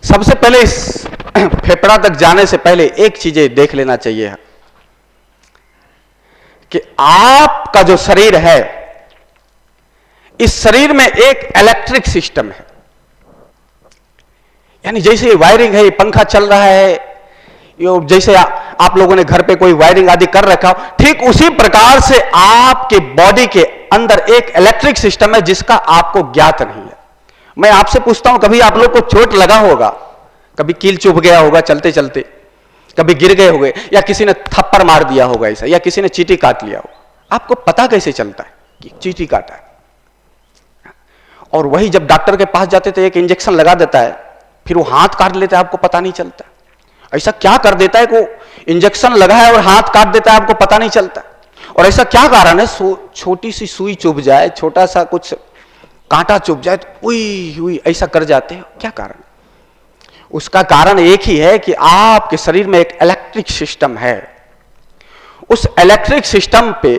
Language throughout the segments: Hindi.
सबसे पहले इस फेफड़ा तक जाने से पहले एक चीज देख लेना चाहिए कि आपका जो शरीर है, इस शरीर में एक इलेक्ट्रिक सिस्टम है। यानी जैसे वायरिंग है, ये पंखा चल रहा है, जैसे आप लोगों ने घर पे कोई वायरिंग आदि कर रखा हो, ठीक उसी प्रकार से आपके बॉडी के अंदर एक इलेक्ट्रिक सिस्टम है जिसका आपको ज्ञात नहीं है। मैं आपसे पूछता हूं, कभी आप लोग को चोट लगा होगा, कभी कील चुभ गया होगा चलते चलते, कभी गिर गए होंगे, या किसी ने थप्पड़ मार दिया होगा ऐसा, या किसी ने चींटी काट लिया होगा। आपको पता कैसे चलता है कि चींटी काटा है? और वही जब डॉक्टर के पास जाते तो एक इंजेक्शन लगा देता है, फिर वो हाथ काट लेता है, आपको पता नहीं चलता। ऐसा क्या कर देता है कि इंजेक्शन लगा है और हाथ काट देता है, आपको पता नहीं चलता। और ऐसा क्या कारण है? छोटी सी सुई चुभ जाए, छोटा सा कुछ कांटा चुभ जाए तो उई उई ऐसा कर जाते हैं। क्या कारण? उसका कारण एक ही है कि आपके शरीर में एक इलेक्ट्रिक सिस्टम है। उस इलेक्ट्रिक सिस्टम पे,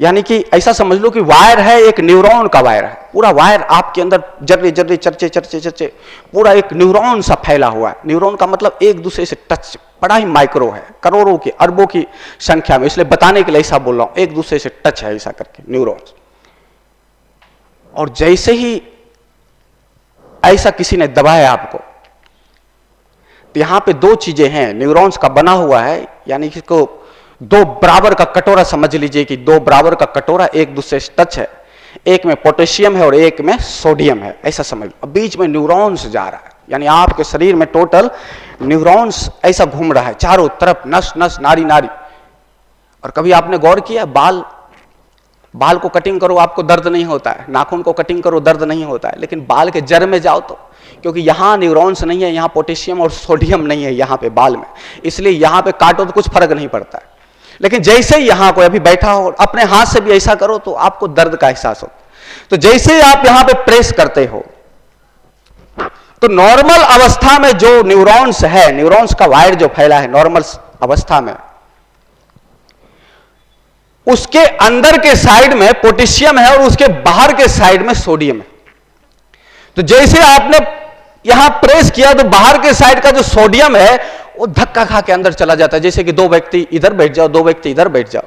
यानी कि ऐसा समझ लो कि वायर है, एक न्यूरॉन का वायर है। पूरा वायर आपके अंदर जर्रे जर्रे चर्चे चर्चे चर्चे पूरा एक न्यूरॉन सा फैला हुआ है। न्यूरॉन का मतलब एक दूसरे से टच, बड़ा ही माइक्रो है, करोड़ों की अरबों की संख्या में, इसलिए बताने के लिए ऐसा बोल रहा हूं, एक दूसरे से टच है ऐसा करके न्यूरॉन। और जैसे ही ऐसा किसी ने दबाया आपको, तो यहां पे दो चीजें हैं, न्यूरॉन्स का बना हुआ है, यानी कि इसको दो बराबर का कटोरा समझ लीजिए कि दो बराबर का कटोरा एक दूसरे से टच है, एक में पोटेशियम है और एक में सोडियम है, ऐसा समझ लो। बीच में न्यूरॉन्स जा रहा है, यानी आपके शरीर में टोटल न्यूरॉन्स ऐसा घूम रहा है चारों तरफ, नस नस नारी नारी। और कभी आपने गौर किया, बाल को कटिंग करो आपको दर्द नहीं होता है, नाखून को कटिंग करो दर्द नहीं होता है, लेकिन बाल के जड़ में जाओ तो, क्योंकि यहां न्यूरॉन्स नहीं है, यहां पोटेशियम और सोडियम नहीं है यहां पे बाल में, इसलिए यहां पे काटो तो कुछ फर्क नहीं पड़ता है। लेकिन जैसे ही यहां कोई अभी बैठा हो, अपने हाथ से भी ऐसा करो तो आपको दर्द का एहसास हो। तो जैसे ही आप यहां पे प्रेस करते हो, तो नॉर्मल अवस्था में जो न्यूरॉन्स है, न्यूरॉन्स का वायर जो फैला है नॉर्मल अवस्था में, उसके अंदर के साइड में पोटेशियम है और उसके बाहर के साइड में सोडियम है। तो जैसे आपने यहां प्रेस किया तो बाहर के साइड का जो सोडियम है वो धक्का खा के अंदर चला जाता है। जैसे कि दो व्यक्ति इधर बैठ जाओ, दो व्यक्ति इधर बैठ जाओ,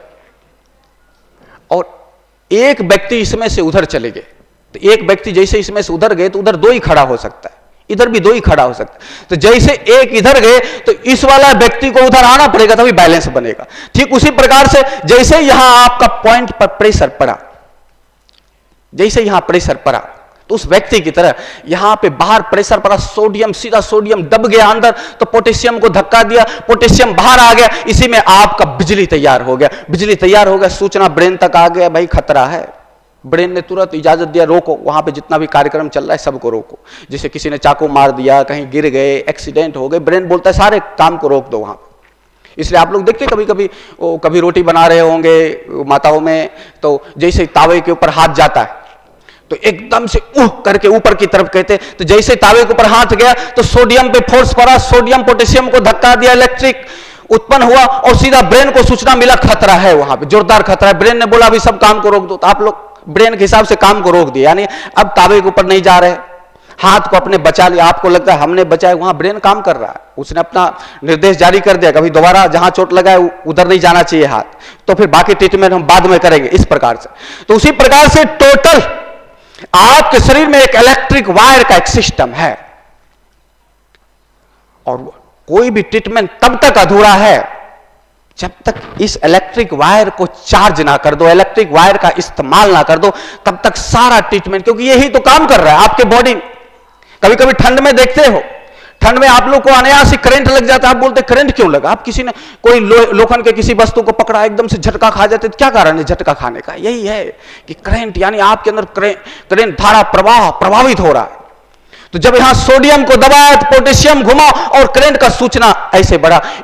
और एक व्यक्ति इसमें से उधर चले गए, तो एक व्यक्ति जैसे इसमें से उधर गए तो उधर दो ही खड़ा हो सकता है, इधर भी दो ही खड़ा हो सकता है। तो जैसे एक इधर गए तो इस वाला व्यक्ति को उधर आना पड़ेगा तभी बैलेंस बनेगा। ठीक उसी प्रकार से जैसे यहां आपका पॉइंट पर प्रेशर पड़ा, जैसे यहां प्रेशर पड़ा तो उस व्यक्ति की तरह यहां पे बाहर प्रेशर पड़ा, सोडियम, सीधा सोडियम दब गया अंदर, तो पोटेशियम को धक्का दिया, पोटेशियम बाहर आ गया, इसी में आपका बिजली तैयार हो गया। बिजली तैयार हो गया, सूचना ब्रेन तक आ गया, भाई खतरा है। ब्रेन ने तुरंत इजाजत दिया, रोको, वहां पे जितना भी कार्यक्रम चल रहा है सबको रोको। जैसे किसी ने चाकू मार दिया, कहीं गिर गए, एक्सीडेंट हो गए, ब्रेन बोलता है सारे काम को रोक दो वहां पे। इसलिए आप लोग देखते कभी कभी कभी रोटी बना रहे होंगे माताओं में, तो जैसे तावे के ऊपर हाथ जाता है तो एकदम से करके ऊपर की तरफ कहते, तो जैसे तावे के ऊपर हाथ गया तो सोडियम पे फोर्स पड़ा, सोडियम पोटेशियम को धक्का दिया, इलेक्ट्रिक उत्पन्न हुआ और सीधा ब्रेन को सूचना मिला खतरा है, वहां पे जोरदार खतरा है। ब्रेन ने बोला अभी सब काम को रोक दो, तो आप लोग ब्रेन के हिसाब से काम को रोक दिया, यानी अब तावे के ऊपर नहीं जा रहे, हाथ को अपने बचा लिया। आपको लगता है हमने बचाया, वहां ब्रेन काम कर रहा है, उसने अपना निर्देश जारी कर दिया, कभी दोबारा जहां चोट लगा है उधर नहीं जाना चाहिए हाथ, तो फिर बाकी ट्रीटमेंट हम बाद में करेंगे, इस प्रकार से। तो उसी प्रकार से टोटल आपके शरीर में एक इलेक्ट्रिक वायर का एक सिस्टम है, और कोई भी ट्रीटमेंट तब तक अधूरा है जब तक इस इलेक्ट्रिक वायर को चार्ज ना कर दो, इलेक्ट्रिक वायर का इस्तेमाल ना कर दो, तब तक सारा ट्रीटमेंट, क्योंकि यही तो काम कर रहा है आपके बॉडी। कभी कभी ठंड में देखते हो, ठंड में आप लोग को अनायास ही करंट लग जाता है, आप बोलते करंट क्यों लगा? आप किसी ने कोई लोखंड के किसी वस्तु को पकड़ा, एकदम से झटका खा जाते, तो क्या कारण है झटका खाने का? यही है कि करंट, यानी आपके अंदर करंट धारा प्रवाह प्रभावित हो रहा है। तो जब यहां सोडियम को दबाया तो पोटेशियम घुमा और करंट का सूचना ऐसे बढ़ा।